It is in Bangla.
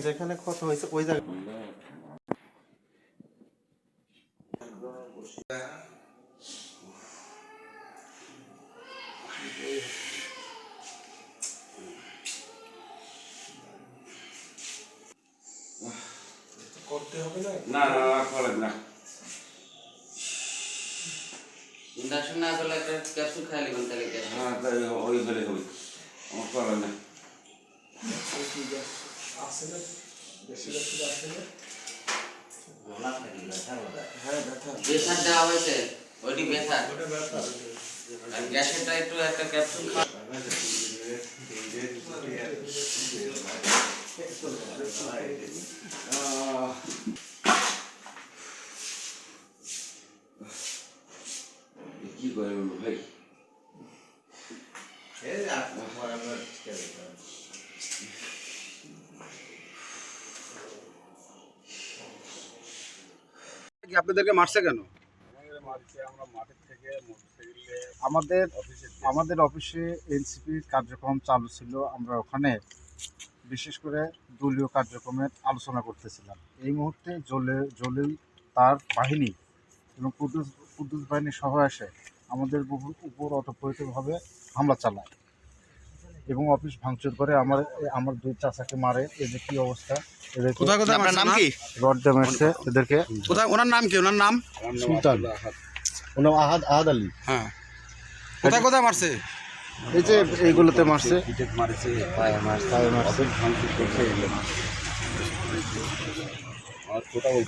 যেখানে ক্ষত হয়েছে ওই জায়গায় করতে হবে না। না না করেন না। ইন্ডাকশন না করলে একটা ক্যাপসুল খাই লিবেন তাহলে হ্যাঁ তাই ওই হলে হবে। আমার করেন না। আসলে বেশি বেশি আসলে গোলা খাই ব্যথা বলা। হ্যাঁ ব্যথা বেসার দেওয়া হয়েছে ওইটি ব্যথা। ওটা ব্যথা। আর গ্যাসেরটা একটু একটা ক্যাপসুল খা। কি করে বলবো ভাই? আপনাদেরকে মারছে কেন? আমাদের অফিসে এনসিপির কার্যক্রম চালু ছিল। আমরা ওখানে বিশেষ করে দলীয় কার্যক্রমের আলোচনা করতেছিলাম। এই মুহূর্তে জলিল তার বাহিনী এবং কুদ্দুস বাহিনী সহ এসে আমাদের উপর অতপ্রতিভাবে হামলা চালায় এবং অফিস ভাঙচুর করে আমার দুই চাচাকে মারে। এদের কি অবস্থা? কোথায় কোথায় আপনার নাম কি? রড দিয়ে মারছে এদেরকে। কোথায় ওনার নাম কি? ওনার নাম সুলতান, ওনার আহাদ আলী। হ্যাঁ, কোথায় কোথায় মারছে? এই যে এইগুলোতে মারছে, মারছে পায়ে মারছে। ভাঙচুর করছে। আর কোথাও